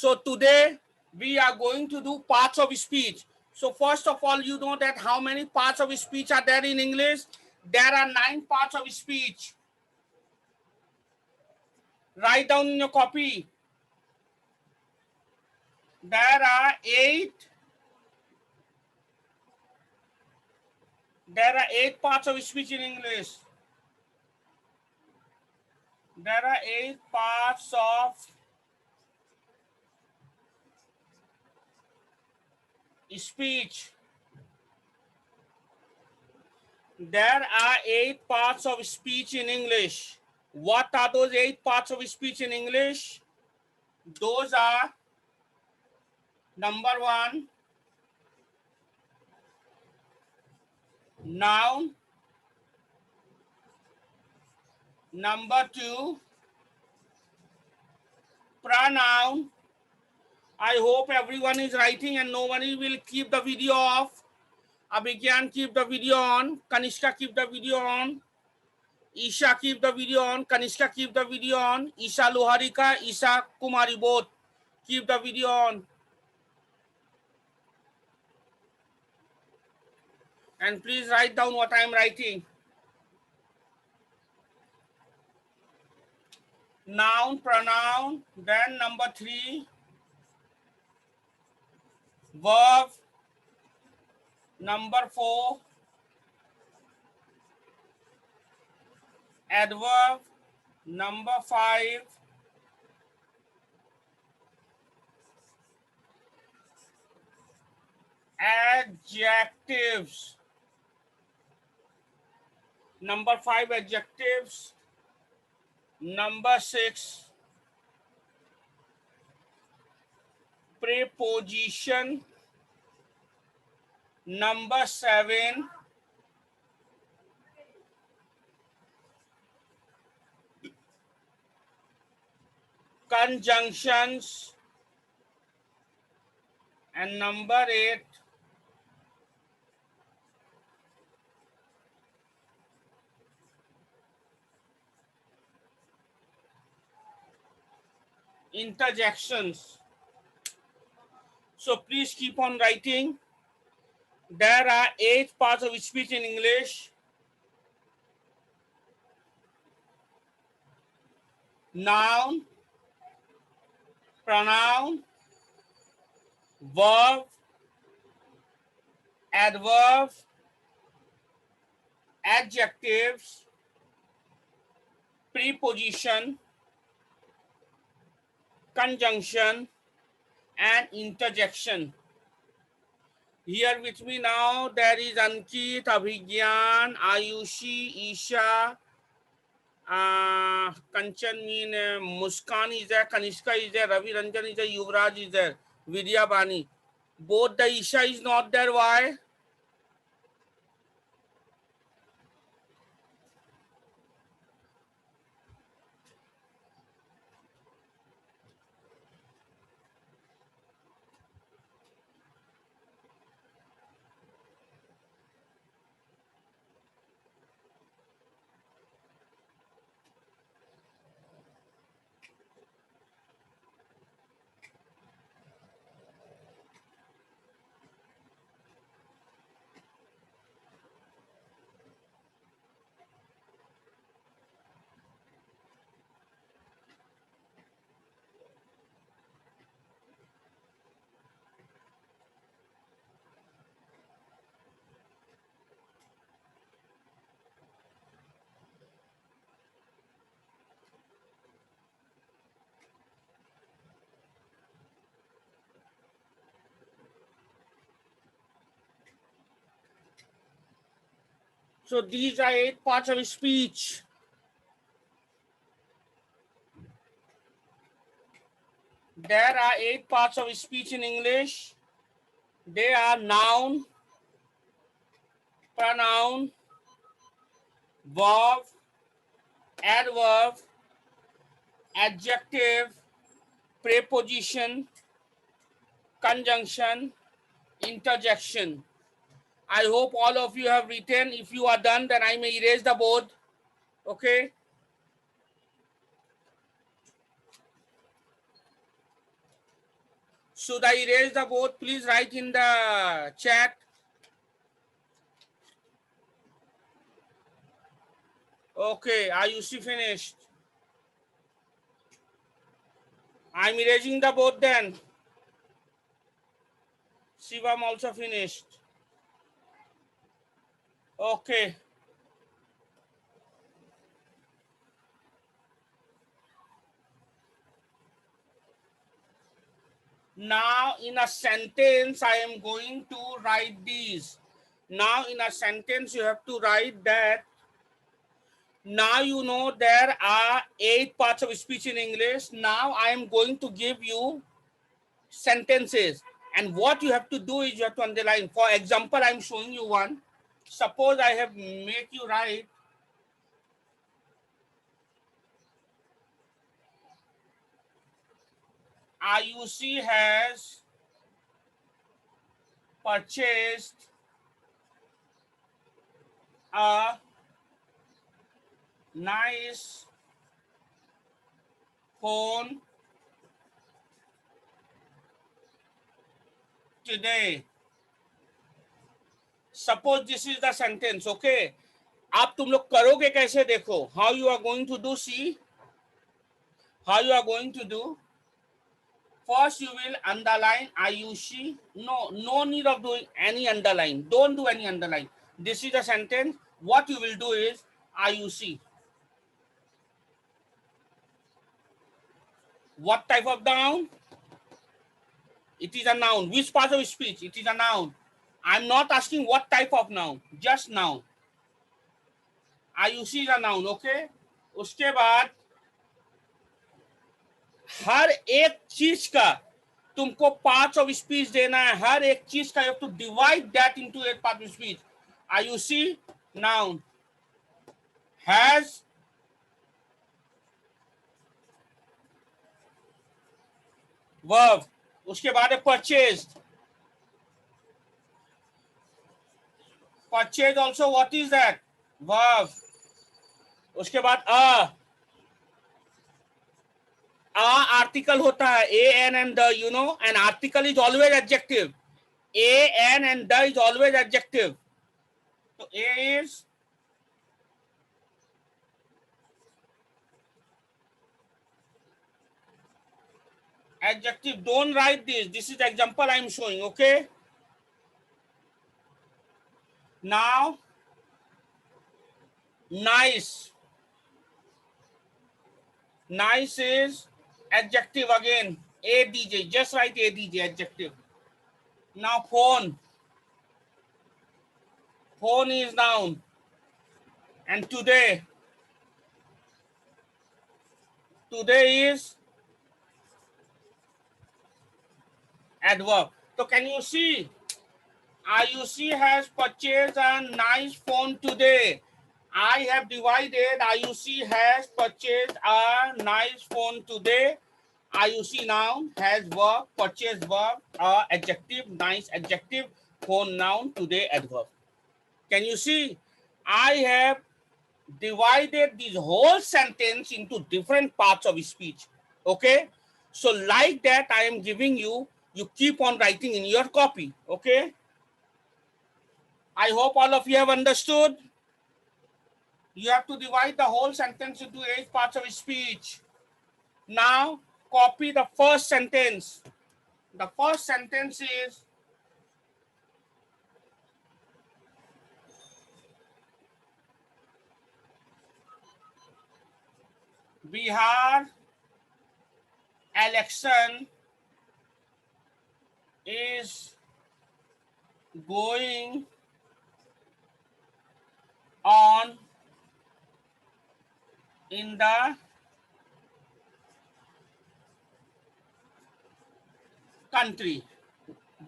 So today we are going to do parts of speech. So first of all, you know that how many parts of speech are there in English? There are 9 parts of speech. Write down in your copy. There are 8. There are 8 parts of speech in English. There are 8 parts of speech. There are 8 parts of speech in English. What are those 8 parts of speech in English? Those are number 1, noun. Number 2, pronoun. I hope everyone is writing and nobody will keep the video off. Abhigyan, keep the video on. Kanishka, keep the video on. Isha, keep the video on. Kanishka, keep the video on. Isha Loharika, Isha Kumari, both keep the video on. And please write down what I am writing. Noun, pronoun. Then number 3, verb. Number 4, adverb. Number 5, adjectives. Number 5, adjectives. Number 6, preposition. Number 7, conjunctions. And number 8, interjections. So please keep on writing. There are 8 parts of speech in English. Noun, pronoun, verb, adverb, adjectives, preposition, conjunction, and interjection. Here with me now there is Ankit, Abhigyan, Ayushi, Isha, Kanchan mean Muskan is there, Kanishka is there, Ravi Ranjan is there, Yuvraj is there, Vidya Bani. Both the Isha is not there. Why? So these are 8 parts of speech. There are 8 parts of speech in English. They are noun, pronoun, verb, adverb, adjective, preposition, conjunction, interjection. I hope all of you have written. If you are done, then I may erase the board. Okay. Should I erase the board? Please write in the chat. Okay, Ayushi finished. I'm erasing the board then. Shivam also finished. Okay. Now in a sentence, I am going to write these. Now in a sentence, you have to write that. Now you know there are 8 parts of speech in English. Now I am going to give you sentences. And what you have to do is you have to underline. For example, I'm showing you one. Suppose I have make you write IUC has purchased a nice phone today. Suppose this is the sentence, okay? आप तुम लोग करोगे कैसे देखो? How you are going to do? See how you are going to do. First, you will underline IUC. No need of doing any underline. Don't do any underline. This is a sentence. What you will do is IUC. What type of noun? It is a noun. Which part of speech? It is a noun. I'm not asking what type of noun. Just noun. IUC is a noun. Okay. उसके बाद हर एक चीज का तुमको parts of speech देना है. हर एक चीज का you have to divide that into 8 part of speech. IUC noun has verb. उसके बाद है purchased. Purchase also what is that? Verb. उसके बाद आर्टिकल होता है. A, N and the, you know, an article is always adjective. A, N and the is always adjective. So A is adjective. Don't write this. This is the example I am showing. Okay. Now, nice. Nice is adjective again. ADJ. Just write ADJ, adjective. Now, phone. Phone is noun. And today. Today is adverb. So, can you see? IUC has purchased a nice phone today. I have divided. IUC has purchased a nice phone today. IUC noun has verb, purchase verb, adjective, nice adjective, phone noun, today adverb. Can you see? I have divided this whole sentence into different parts of speech. Okay? So like that I am giving you, you keep on writing in your copy. Okay? I hope all of you have understood. You have to divide the whole sentence into 8 parts of speech. Now, copy the first sentence. The first sentence is Bihar election is going on in the country.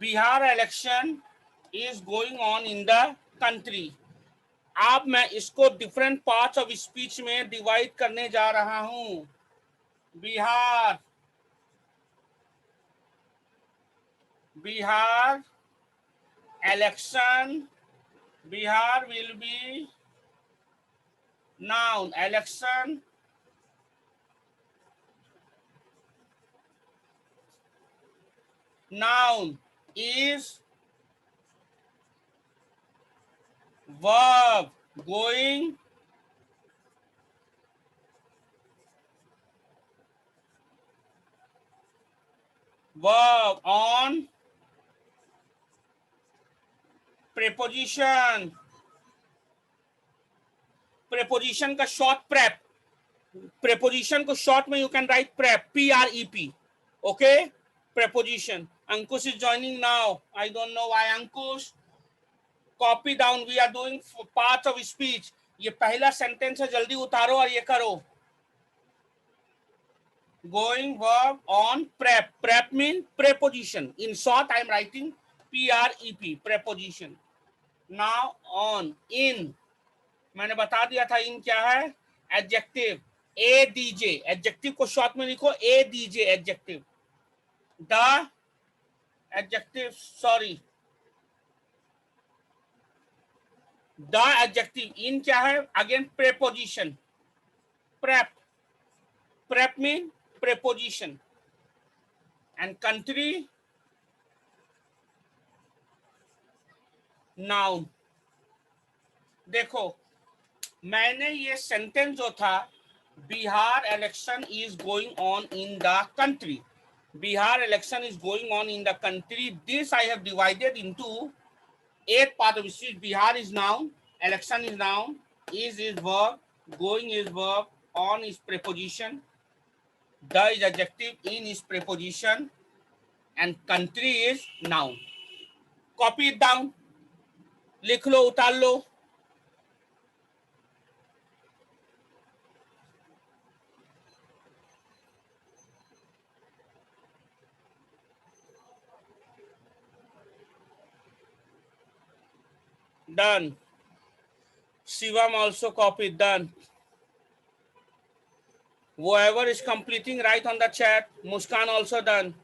Bihar election is going on in the country. अब मैं इसको different parts of speech में divide करने जा रहा हूं. Bihar election. Bihar will be noun. Election Noun is verb going verb on preposition. preposition का short prep. preposition को short में you can write prep, P-R-E-P. Okay, preposition. Ankush is joining now. I don't know why. Ankush, copy down. We are doing parts of speech. ये पहला sentence है, जल्दी उतारो और ये करो. Going verb on prep. Prep mean preposition. In short, I am writing P-R-E-P, preposition. Now on, in. मैंने बता दिया था in क्या है. Adjective. A-D-J. Adjective को short में लिखो A-D-J adjective. The adjective, sorry. The adjective. In क्या है? Again preposition. Prep. Prep mean preposition. And country, noun. देखो, मैंने ये सेंटेंस जो था, Bihar election is going on in the country. Bihar election is going on in the country. This I have divided into 8 part of speech. Bihar is noun, election is noun, is verb, going is verb, on is preposition, the is adjective, in is preposition, and country is noun. Copy it down. लिख लो, उतार लो. Done. Shivam also copied. Done. Whoever is completing, write on the chat. Muskan also done.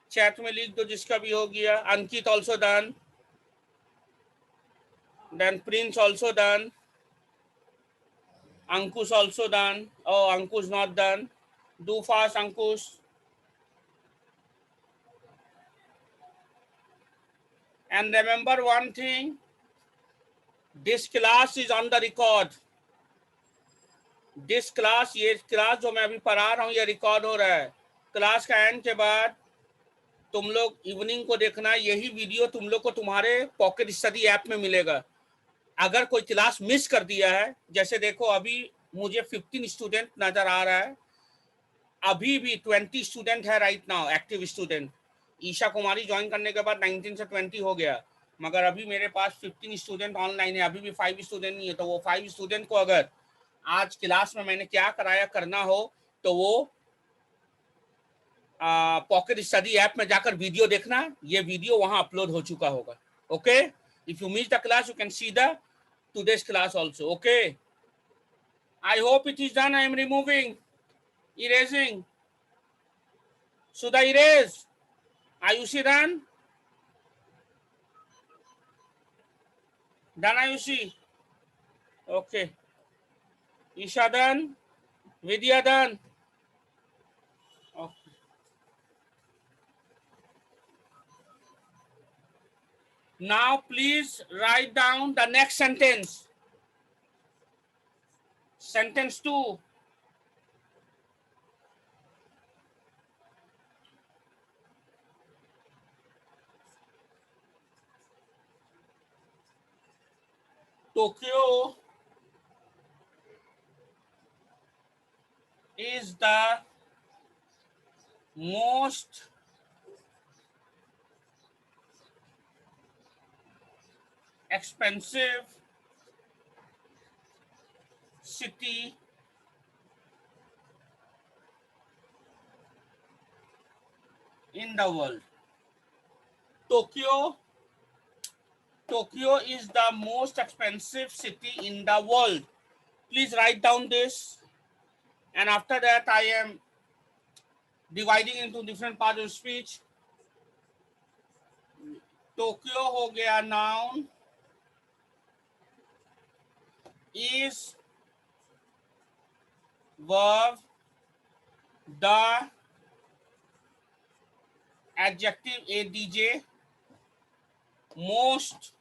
Chat में लिख दो जिसका भी हो गया. Ankit also done. Then Prince also done. Ankush also done. Oh, Ankush not done. Do fast, Ankush. And remember one thing, this class is on the record. This class, ये class जो मैं अभी पढ़ा रहा हूँ, ये रिकॉर्ड हो रहा है. क्लास का एंड के बाद तुम लोग इवनिंग को देखना, यही वीडियो तुम लोग को तुम्हारे पॉकेट स्टडी ऐप में मिलेगा. अगर कोई क्लास मिस कर दिया है, जैसे देखो अभी मुझे 15 स्टूडेंट नजर आ रहा है, अभी भी 20 स्टूडेंट है right now, active student. Isha Kumari join करने के बाद 19 से 20 हो गया, मगर अभी मेरे पास 15 स्टूडेंट ऑनलाइन है, अभी भी 5 स्टूडेंट नहीं है. तो वो 5 स्टूडेंट को अगर आज क्लास में मैंने क्या कराया करना हो, तो वो पॉकेट स्टडी ऐप में जाकर वीडियो देखना. ये वीडियो वहां अपलोड हो चुका होगा. Okay, if you miss the class you can see the today's class also. Okay, I hope it is done. I am removing, erasing. Should I erase? Ayushi done? Done, Ayushi? Okay. Isha done? Vidya done? Okay. Now please write down the next sentence. Sentence 2. Tokyo is the most expensive city in the world. Tokyo is the most expensive city in the world. Please write down this. And after that, I am dividing into different parts of speech. Tokyo हो गया noun, is verb, the adjective ADJ, most,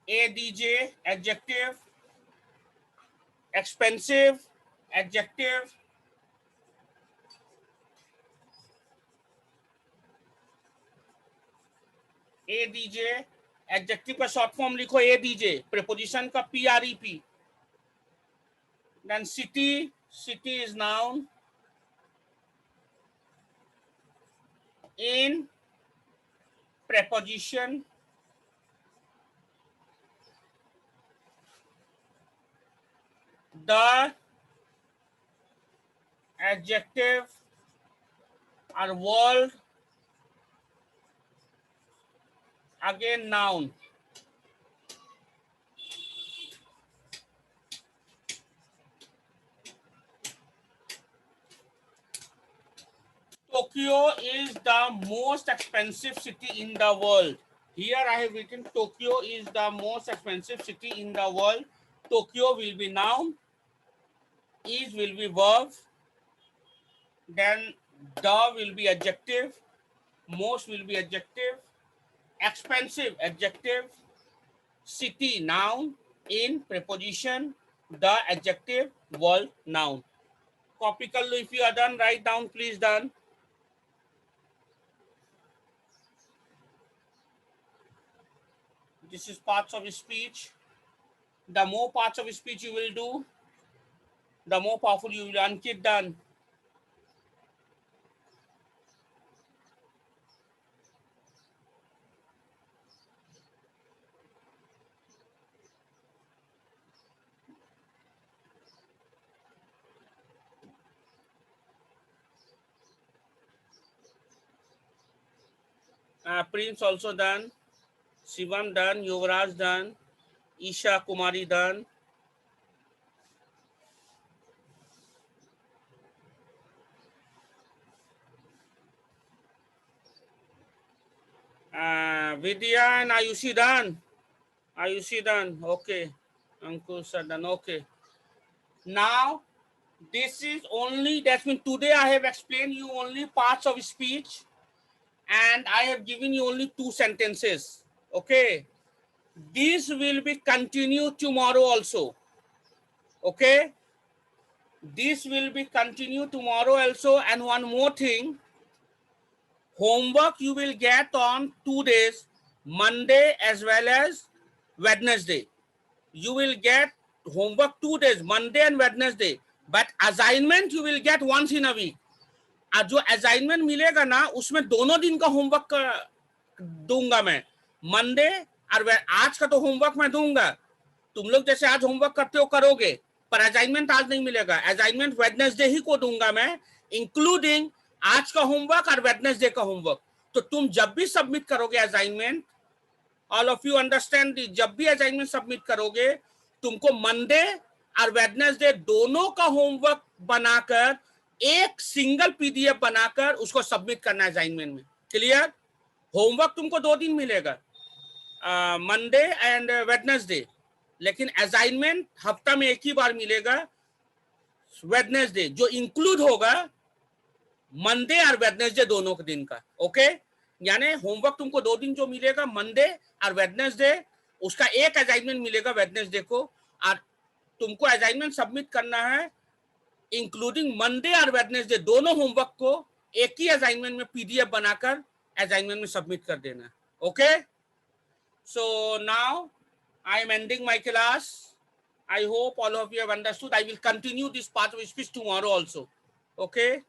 ADJ, adjective, expensive, adjective, ADJ, adjective का short form लिखो ADJ, preposition का PREP. Then city, city is noun. In preposition, the, adjective, or world, again noun. Tokyo is the most expensive city in the world. Here I have written Tokyo is the most expensive city in the world. Tokyo will be noun, is will be verb, then the will be adjective, most will be adjective, expensive adjective, city noun, in preposition, the adjective, world noun. Copy kar lo, if you are done, write down please done. This is parts of speech. The more parts of speech you will do, the more powerful you will. Ankit done. Prince also done. Shivam done. Yuvraj done. Isha Kumari done. Vidya and Ayushi done. Ayushi done. Okay. Ankush are done. Okay. Now, this is only, that means today I have explained you only parts of speech and I have given you only 2 sentences. Okay. This will be continued tomorrow also. Okay. This will be continued tomorrow also. And one more thing, homework you will get on 2 days, Monday as well as Wednesday. You will get homework 2 days, Monday and Wednesday. But assignment you will get once in a week. और जो assignment मिलेगा ना उसमें दोनों दिन का homework दूंगा मैं, मंडे और आज का तो होमवर्क मैं दूंगा. तुम लोग जैसे आज होमवर्क करते हो करोगे, पर असाइनमेंट आज नहीं मिलेगा. असाइनमेंट वेडनेसडे ही को दूंगा मैं, इंक्लूडिंग आज का होमवर्क और वेडनेसडे का होमवर्क. तो तुम जब भी सबमिट करोगे assignment, all of you understand, जब भी असाइनमेंट सबमिट करोगे तुमको मंडे और वेडनेसडे दोनों का होमवर्क बनाकर एक सिंगल पीडीएफ बनाकर उसको सबमिट करना है असाइनमेंट में. क्लियर? होमवर्क तुमको 2 दिन मिलेगा, मंडे एंड वेडनेसडे, लेकिन असाइनमेंट हफ्ता में एक ही बार मिलेगा, वेडनेसडे, जो इंक्लूड होगा मंडे और वेडनेसडे दोनों के दिन का. ओके, यानी होमवर्क तुमको 2 दिन जो मिलेगा मंडे और वेडनेसडे, उसका एक असाइनमेंट मिलेगा वेडनेसडे को, और तुमको असाइनमेंट सबमिट करना है इंक्लूडिंग मंडे और वेडनेसडे दोनों होमवर्क को एक ही असाइनमेंट में पीडीएफ बनाकर असाइनमेंट में सबमिट कर देना. Okay, so now I am ending my class. I hope all of you have understood. I will continue this part of speech tomorrow also. Okay.